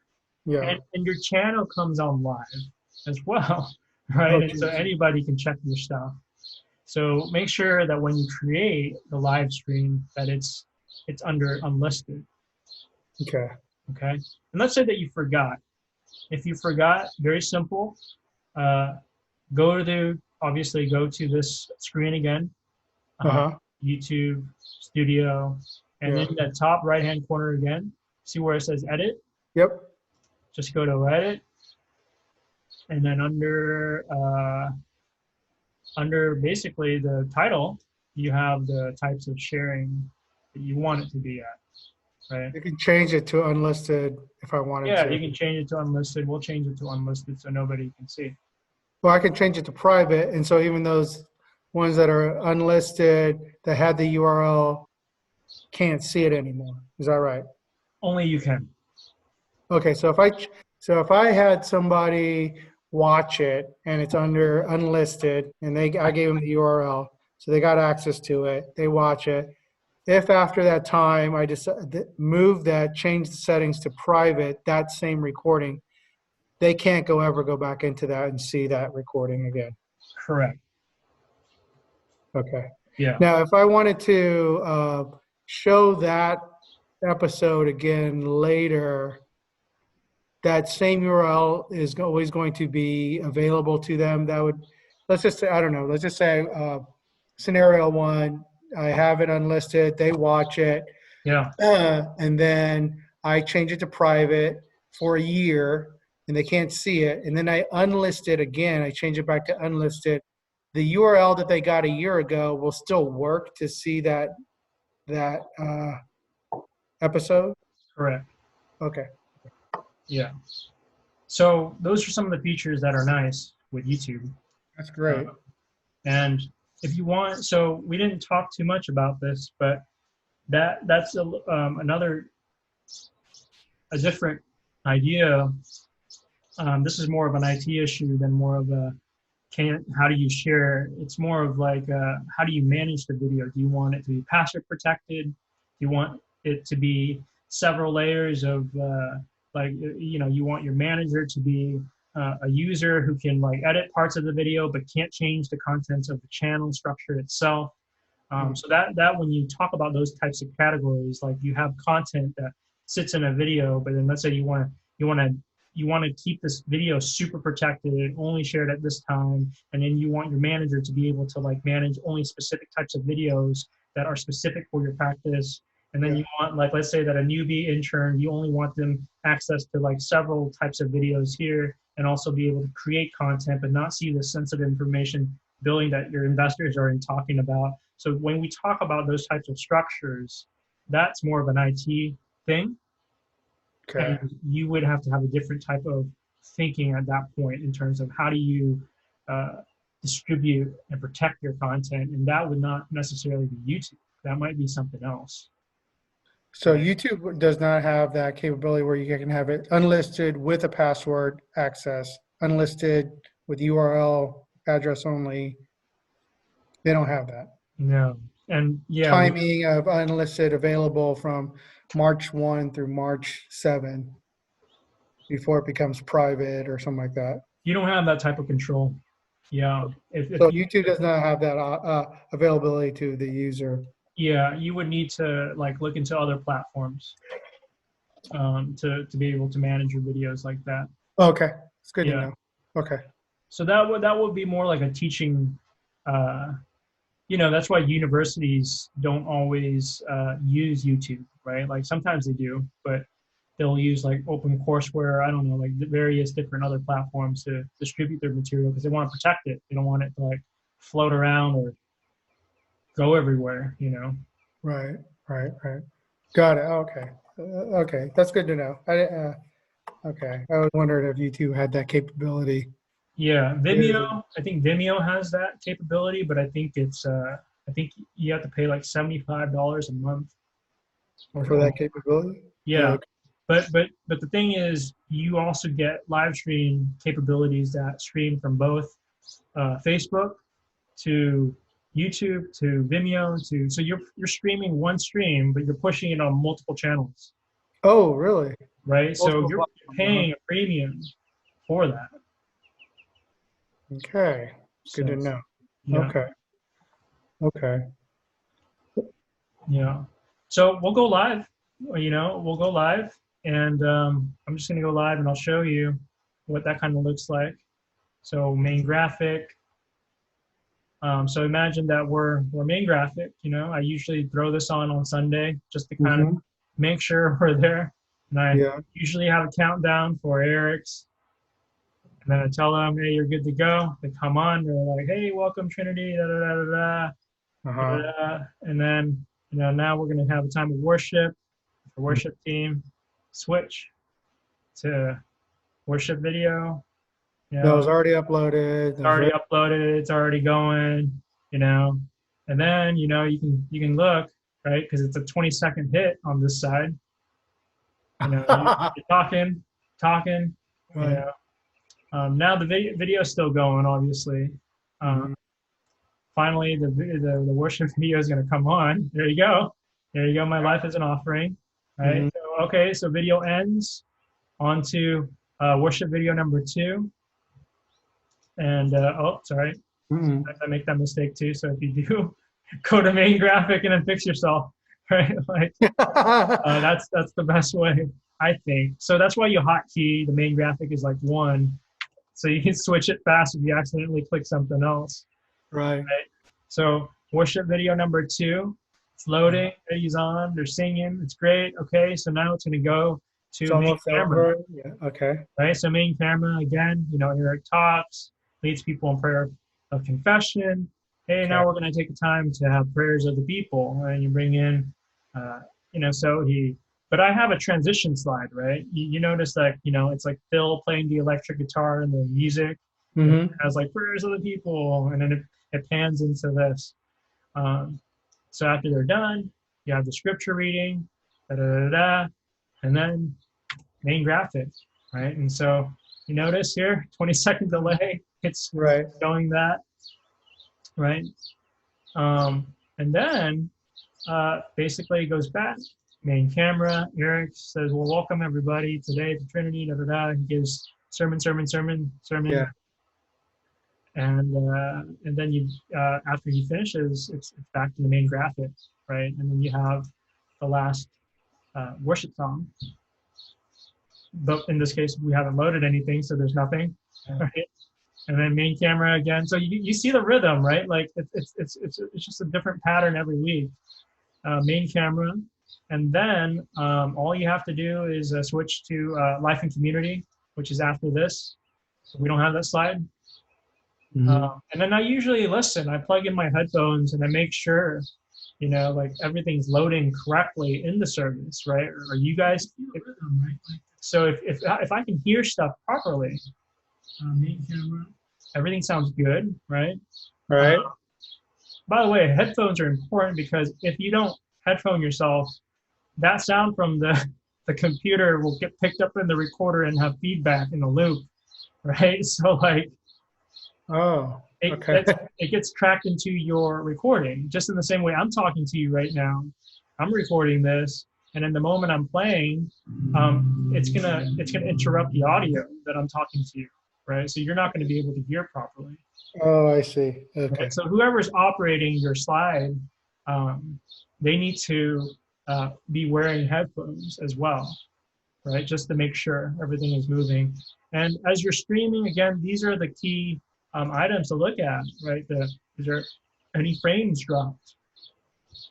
Yeah. And your channel comes on live as well, right? And so Okay. anybody can check your stuff. So make sure that when you create the live stream that it's under unlisted, Okay. okay? And let's say that you forgot. If you forgot, very simple. Uh, obviously go to this screen again, uh, Uh-huh. YouTube Studio, and Yeah. then the top right-hand corner again, see where it says edit? Yep. Just go to edit, and then under basically the title, you have the types of sharing that you want it to be at, right? You can change it to unlisted if I wanted Yeah, to. you can change it to unlisted. We'll change it to unlisted so nobody can see. Well, I can change it to private, and so even those ones that are unlisted that had the URL can't see it anymore. Is that right? Only you can. Okay, so if I had somebody watch it and it's under unlisted and I gave them the URL, so they got access to it, they watch it. If after that time I just move that, change the settings to private, that same recording, they can't ever go back into that and see that recording again. Correct. Okay. Yeah. Now, if I wanted to show that episode again later, that same URL is always going to be available to them. That would, let's just say, I don't know, let's just say scenario one, I have it unlisted, they watch it, Yeah. and then I change it to private for a year and they can't see it. And then I unlist it again, I change it back to unlisted. The URL that they got a year ago will still work to see that episode. Correct. Okay. Yeah. So those are some of the features that are nice with YouTube. That's Uh, great. and if you want, so we didn't talk too much about this, but that's another a different idea. This is more of an IT issue than more of a how do you share. It's more of like how do you manage the video? Do you want it to be password protected? Do you want it to be several layers of like you want your manager to be a user who can like edit parts of the video but can't change the contents of the channel structure itself. So that when you talk about those types of categories, like you have content that sits in a video, but then let's say you want to you want to keep this video super protected, only shared at this time, and then you want your manager to be able to like manage only specific types of videos that are specific for your practice. And then Yeah. you want, like, let's say that a newbie intern, you only want them access to like several types of videos here and also be able to create content, but not see the sensitive information building that your investors are in talking about. So when we talk about those types of structures, that's more of an IT thing. Okay. And you would have to have a different type of thinking at that point in terms of how do you distribute and protect your content. And that would not necessarily be YouTube. That might be something else. So YouTube does not have that capability where you can have it unlisted with a password access, unlisted with URL address only. They don't have that. No. And yeah, Timing of unlisted available from March 1 through March 7 before it becomes private or something like that. You don't have that type of control. Yeah. So If you, YouTube does not have that availability to the user. yeah, you would need to like look into other platforms to be able to manage your videos like that. Okay, it's good to Yeah. know. Okay. So that would be more like a teaching. Uh, that's why universities don't always use YouTube, right? Like sometimes they do, but they'll use like OpenCourseWare, I don't know, like the various different other platforms to distribute their material because they want to protect it. They don't want it to like float around or go everywhere. Right. Got it. Okay. Okay, that's good to know. Okay, I was wondering if YouTube had that capability. Yeah, Yeah. Vimeo, I think Vimeo has that capability, but I think you have to pay like $75 a month. For Or that capability? yeah, Okay. but the thing is, you also get live stream capabilities that stream from both Facebook to YouTube to Vimeo to so you're streaming one stream, but you're pushing it on multiple channels, Oh, really? right? So Multiple you're platforms. paying a premium for that. Okay, good to So know. yeah, Okay. Okay. yeah. So we'll go live. We'll go live, and I'm just gonna go live, and I'll show you what that kind of looks like. So main graphic. So imagine that we're main graphic. I usually throw this on Sunday just to kind of Mm-hmm. make sure we're there. And I Yeah. usually have a countdown for Eric's. And then I tell them, hey, you're good to go. They come on. They're like, hey, welcome Trinity. Da da da da da. Da, Uh-huh. da, da. And then now we're gonna have a time of worship. The Mhm. worship team switch to worship video. You That know, was already uploaded. it's That was already ready. uploaded. It's already going. You know, and then you can look right because it's a 20-second hit on this side. You're talking. You Right. know, now the video is still going, obviously. Mhm. Finally, the worship video is going to come on. There you go. There you go. My life is an offering. Right. Mhm. So, okay. So video ends. On to worship video number 2. And oh, sorry, Mhm. sometimes I make that mistake too. So if you do, go to main graphic and then fix yourself. Right. Like that's the best way, I think. So that's why you hotkey the main graphic is like 1, so you can switch it fast if you accidentally click something else. Right. Right. So worship video number 2, it's loading. Video's on. They're singing. It's great. Okay, so now it's going to go It's to main almost camera. over. Yeah. Okay. Right. So main camera again. Eric talks, leads people in prayer of confession. Hey, Okay. now we're going to take the time to have prayers of the people, and you bring in, uh, so he. But I have a transition slide, right? You notice that it's like Phil playing the electric guitar and the music, and it Mm-hmm. has like prayers of the people, and then it pans into this. Um, so after they're done, you have the scripture reading, da da da da, and then main graphic, right? And so you notice here, 20-second delay, it's Right. showing that, right? And then basically it goes back, main camera. Eric says, well, welcome everybody today to Trinity, da da da. He gives sermon. Yeah. And then after he finishes, it's back to the main graphic, right? And then you have the last worship song. But in this case, we haven't loaded anything, so there's nothing, right? And then main camera again. So you see the rhythm, right? Like it's just a different pattern every week. Main camera, and then all you have to do is switch to life and community, which is after this. So we don't have that slide. Mm-hmm. And then I usually listen. I plug in my headphones and I make sure, like everything's loading correctly in the service, right? Or you guys, so if I can hear stuff properly, main camera, everything sounds good, right? Right. By the way, headphones are important because if you don't headphone yourself, that sound from the computer will get picked up in the recorder and have feedback in the loop, right? So like Oh. it Okay. gets it gets tracked into your recording, just in the same way I'm talking to you right now. I'm recording this, and in the moment I'm playing, it's gonna interrupt the audio that I'm talking to you, right? So you're not going to be able to hear properly. Oh, I see. Okay. Right? So whoever's operating your slide, they need to be wearing headphones as well, right? Just to make sure everything is moving. And as you're streaming, again, these are the key items to look at, right? Is there any frames dropped,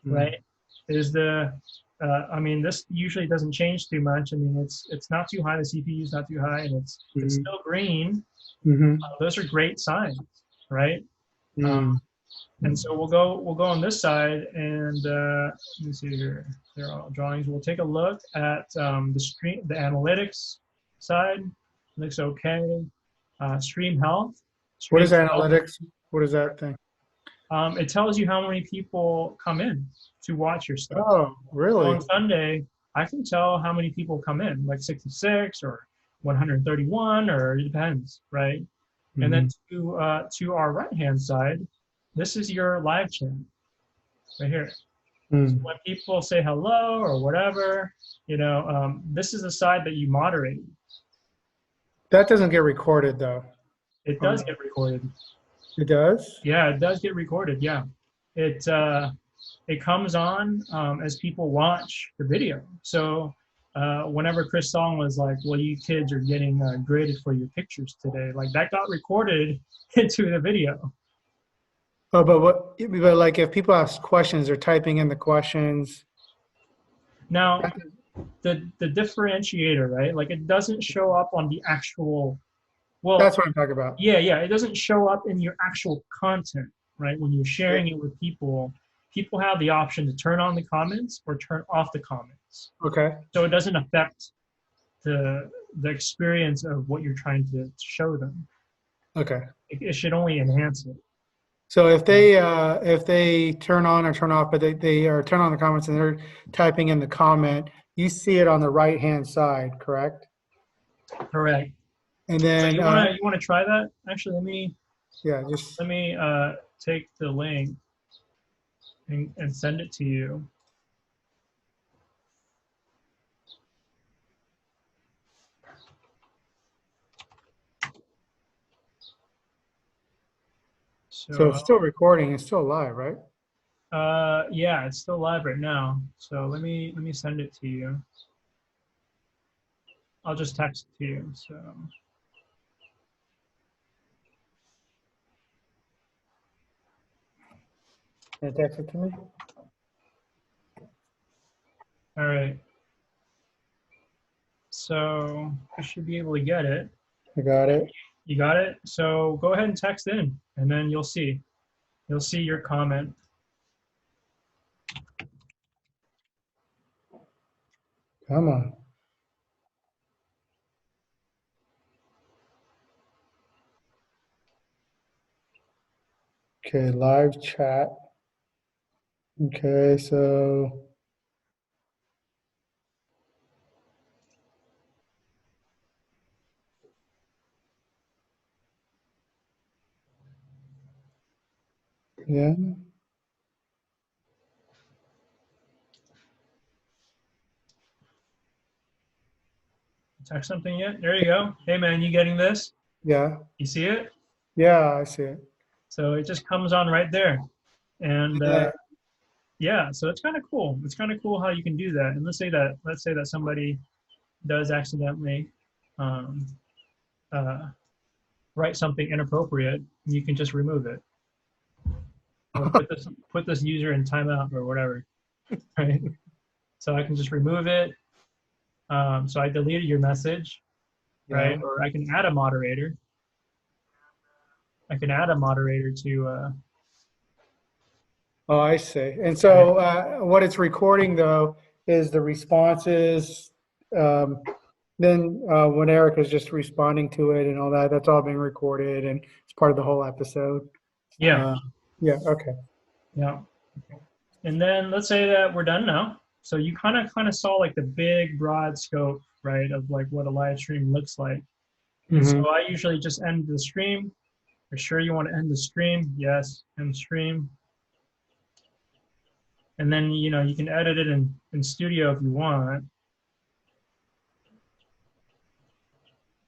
right? Is I mean, this usually doesn't change too much. I mean, it's not too high. The CPU is not too high, and it's still green. Mm-hmm. Those are great signs, right? Mm. And so we'll go on this side, and let me see here. They're all drawings. We'll take a look at the analytics side. Looks okay. Stream health. What is Health. analytics? What is that thing? It tells you how many people come in to watch your stuff. Oh, really? On Sunday, I can tell how many people come in, like 66 or 131, or it depends, right? Mm-hmm. And then to our right-hand side, this is your live chat right here. So when people say hello or whatever, this is the side that you moderate. That doesn't get recorded, though. It does get recorded. It does? Yeah, it does get recorded. Yeah, it comes on as people watch the video. So whenever Chris Song was like, "Well, you kids are getting graded for your pictures today," like that got recorded into the video. Oh, but like if people ask questions, they're typing in the questions. Now, the differentiator, right? Like it doesn't show up on the actual. Well, that's what I'm talking about. Yeah, it doesn't show up in your actual content, right? When you're sharing it with people, people have the option to turn on the comments or turn off the comments. Okay. So it doesn't affect the experience of what you're trying to show them. Okay. It should only enhance it. So if they turn on or turn off, but they are turn on the comments and they're typing in the comment, you see it on the right hand side, correct? Correct. And then so you wanna try that? Actually, let me take the link and send it to you. So it's still recording. It's still live, right? Yeah, it's still live right now. So let me send it to you. I'll just text it to you. So. Can you text it to me? All right. So I should be able to get it. I got it. You got it? So go ahead and text in, and then you'll see. You'll see your comment. Come on. Okay, live chat. Okay, so yeah. Text something yet? There you go. Hey man, you getting this? Yeah. You see it? Yeah, I see it. So it just comes on right there. And yeah, so it's kind of cool. It's kind of cool how you can do that. And let's say that somebody does accidentally write something inappropriate, you can just remove it. Or put this user in timeout or whatever. Right? So I can just remove it. So I deleted your message, right? Yeah. Or I can add a moderator. I can add a moderator to. Oh, I see. And so what it's recording though is the responses. Then when Eric is just responding to it and all that, that's all being recorded and it's part of the whole episode. Yeah. Yeah. Okay. Yeah. And then let's say that we're done now. So you kind of saw like the big broad scope, right, of like what a live stream looks like. And so I usually just end the stream. Are you sure you want to end the stream? Yes, end stream. And then, you can edit it in Studio if you want,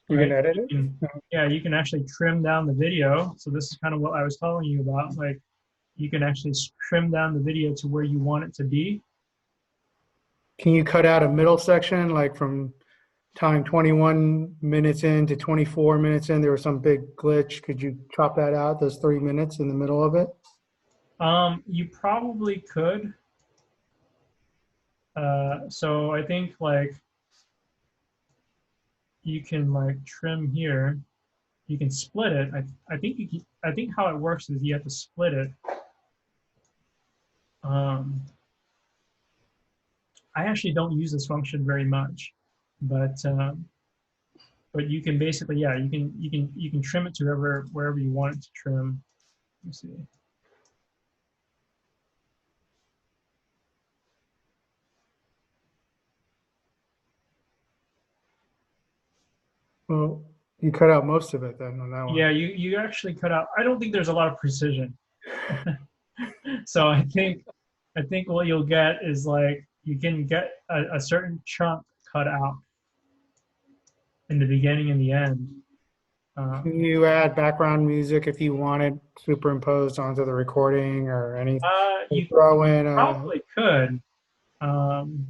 You can right? edit You it? can, yeah, you can actually trim down the video. So this is kind of what I was telling you about. Like, you can actually trim down the video to where you want it to be. Can you cut out a middle section, like from time 21 minutes in to 24 minutes in? There was some big glitch. Could you chop that out, those 3 minutes in the middle of it? You probably could. So I think like you can like trim here. You can split it. I think how it works is you have to split it. Um, I actually don't use this function very much, but you can basically, yeah, you can trim it to wherever you want it to trim. Let's see. Well, you cut out most of it then on that one. Yeah, you actually cut out. I don't think there's a lot of precision. So I think what you'll get is like you can get a certain chunk cut out in the beginning and the end. Can Um, you add background music if you wanted superimposed onto the recording or anything? you Throw in a, probably could. Um,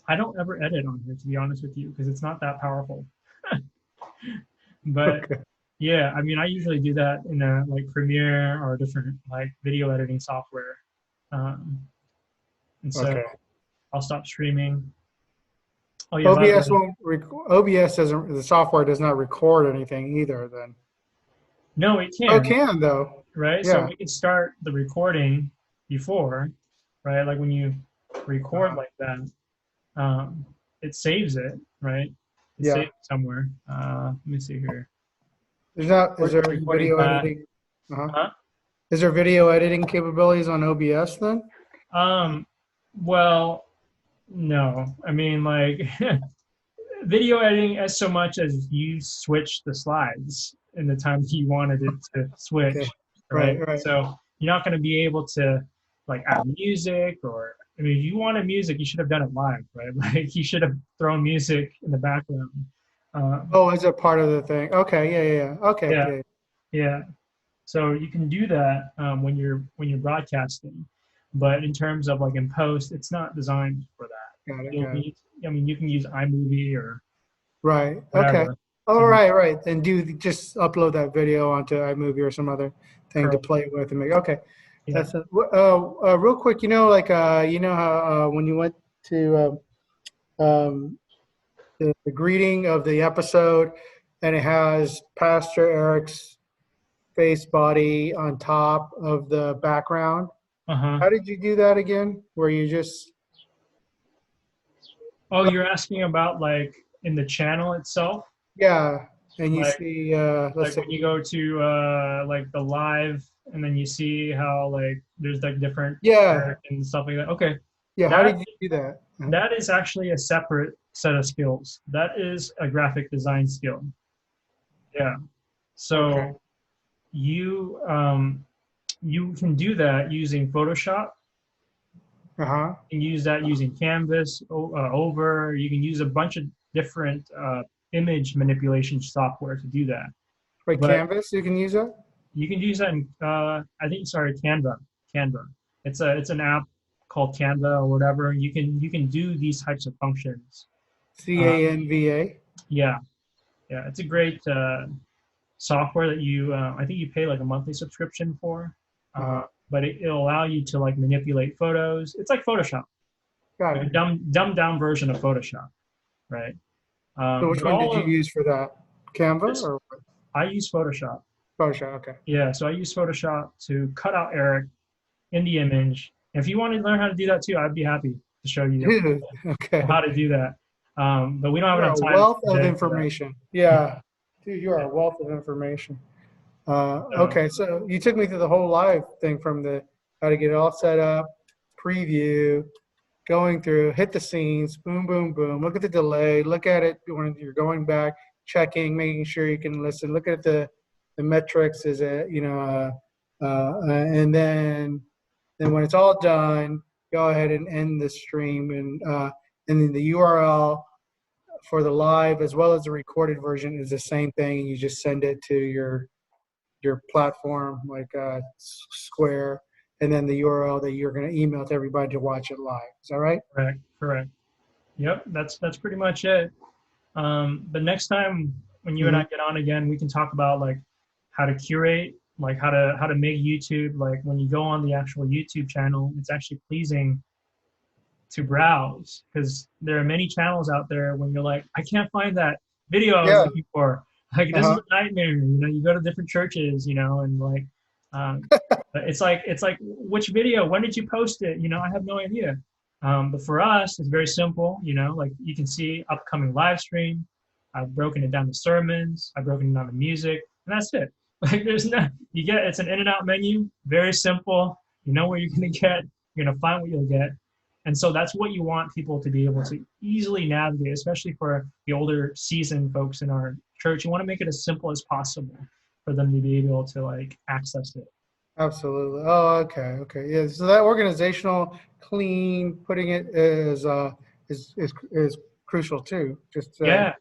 I don't ever edit on here, to be honest with you, because it's not that powerful. But okay, yeah, I mean, I usually do that in a like Premiere or different like video editing software. Um, and so okay. I'll stop streaming. Oh yeah, by the OBS way, won't, OBS doesn't, the software does not record anything either then. no, it Oh, it can, can though. right? So Yeah. we can start the recording before, right? Like when you record Uh-huh. like that, um, it saves it, right? It Yeah. saves it somewhere. Let me see here. There's not, is Where's the there any recording video path? editing? Uh-huh. Huh? Is there video editing capabilities on OBS then? Um, well, no. I mean, like video editing as so much as you switch the slides in the time you wanted it to Okay. switch, right? Right, right. So you're not going to be able to like add music or I mean, if you wanted music, you should have done it live, right? Like you should have thrown music in the background. Oh, is it part of the thing? Okay, yeah, yeah, yeah. Okay, Yeah, yeah. yeah. So you can do that when you're broadcasting, but in terms of like in post, it's not designed for that. Got it, You'll got it. need, I mean, you can use iMovie or Right. Okay. whatever to All do right, right. And just upload that video onto iMovie or some other thing to curl. play with and make. Okay. Yeah. That's real quick. You know how when you went to the greeting of the episode, and it has Pastor Eric's face body on top of the background. Uh-huh. How did you do that again? Where you just Oh, you're asking about like in the channel itself, yeah, and you like see let's like say when you go to like the live and then you see how like there's like different yeah, characters and stuff like that. Okay. yeah. How That did you do that? that is actually a separate set of skills. That is a graphic design skill. Yeah. Okay. So you can do that using Photoshop. Uh-huh. You can use that using Canvas over. You can use a bunch of different image manipulation software to do that. Wait, But Canvas, you can use that? you can use that in I think sorry Canva. Canva. It's an app called Canva or whatever. You can do these types of functions. Uh, CANVA? yeah, yeah. It's a great software that you I think you pay like a monthly subscription for. Uh-huh. But it'll allow you to like manipulate photos. It's like Photoshop, Got like a it. dumbed down version of Photoshop, right? So which But one did all you of use for that? Canva this, or I use Photoshop. Photoshop? Okay. Yeah, so I use Photoshop to cut out Eric in the image. And if you want to learn how to do that too, I'd be happy to show you Dude, okay. how to do that. But we don't have You're enough a time wealth of today for that. information. Yeah. Dude, you are a wealth of information. So, Okay, so you took me through the whole live thing from the how to get it all set up, preview, going through, hit the scenes, boom, boom, boom. Look at the delay. Look at it when you're going back, checking, making sure you can listen. Look at the metrics. Is it and then when it's all done, go ahead and end the stream, and then the URL for the live as well as the recorded version is the same thing. You just send it to your platform like Square, and then the URL that you're going to email to everybody to watch it live. Is that right? Correct. Yep, that's pretty much it. But next time when you and I Mhm. get on again, we can talk about like how to curate, like how to make YouTube, like when you go on the actual YouTube channel, it's actually pleasing to browse, because there are many channels out there when you're like, I can't find that video I was Yeah. looking for. Like this is Uh-huh. a nightmare. You go to different churches, and like, um, it's like which video? When did you post it? I have no idea. But for us, it's very simple. Like you can see upcoming live stream. I've broken it down to sermons. I've broken it down to music, and that's it. Like there's no, it's an in and out menu, very simple. You know where you're gonna get. You're gonna find what you'll get. And so that's what you want people to be able to easily navigate, especially for the older seasoned folks in our church. You want to make it as simple as possible for them to be able to like access it. Absolutely. Oh, okay. Okay. Yeah. So that organizational clean, putting it is crucial too. Just Yeah,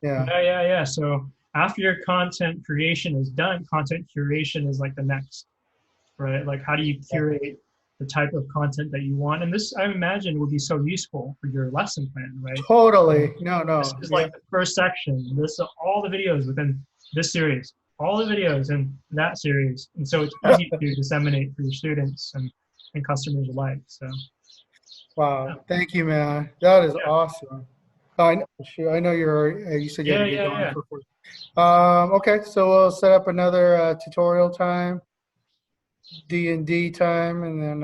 yeah. yeah. So after your content creation is done, content curation is like the next, right? Like how do you curate the type of content that you want? And this, I imagine, would be so useful for your lesson plan, right? Totally. No, This no. is Yeah. like the first section. This are all the videos within this series, all the videos in that series, and so it's easy to disseminate for your students and customers alike. So Wow. Thank you, man. That is yeah, awesome. I know, shoot, I know you said you had yeah, to get yeah, going yeah, for 4. Okay, so we'll set up another tutorial time, D&D time, and then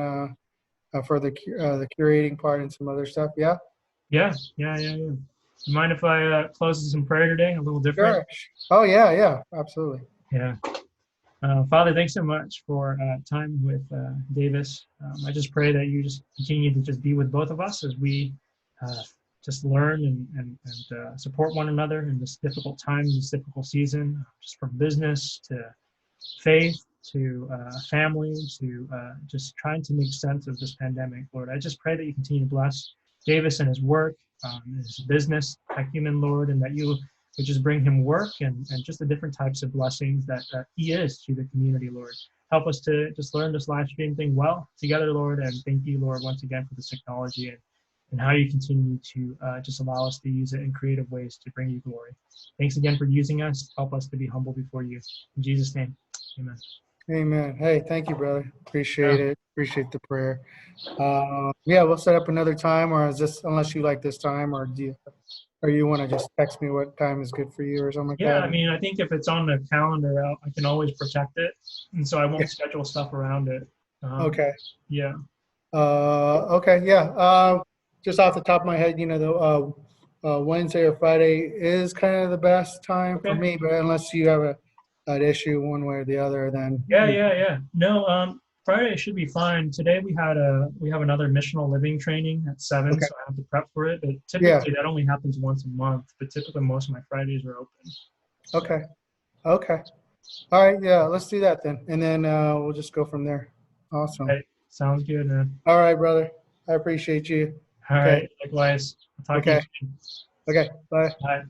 for the curating part and some other stuff. Yeah. yeah. You mind if I close this in prayer today? A little different. Sure. Oh yeah, yeah, absolutely. Yeah. Father, thanks so much for time with Davis. I just pray that you just continue to just be with both of us as we uh, just learn and support one another in this difficult time, this difficult season, just from business to faith to family to just trying to make sense of this pandemic. Lord, I just pray that you continue to bless Davis and his work, his business, human Lord, and that you would just bring him work and just the different types of blessings that he is to the community, Lord. Help us to just learn this live stream thing well together, Lord, and thank you, Lord, once again for this technology and how you continue to just allow us to use it in creative ways to bring you glory. Thanks again for using us. Help us to be humble before you. In Jesus' name, amen. Amen. Hey, thank you, brother. Yeah. Appreciate it. Appreciate the prayer. Yeah, we'll set up another time, or is this unless you like this time, or you want to just text me what time is good for you or something like Yeah, that? I mean, I think if it's on the calendar, I can always protect it, and so I Yeah. won't schedule stuff around it. Okay. Yeah. Okay. Yeah. Just off the top of my head, the Wednesday or Friday is kind of the best time for Okay. me, but unless you have an issue one way or the other, then Yeah. No, Friday should be fine. Today we have another missional living training at 7, okay. so I have to prep for it. But Yeah. typically that only happens once a month. But typically most of my Fridays are open. Okay. Okay. All right. Yeah. Let's do that then, and then we'll just go from there. Awesome. Okay. Sounds good, man. All right, brother. I appreciate you. All Okay. right. Likewise. I'll talk to you Okay. soon. Okay. Bye. Bye.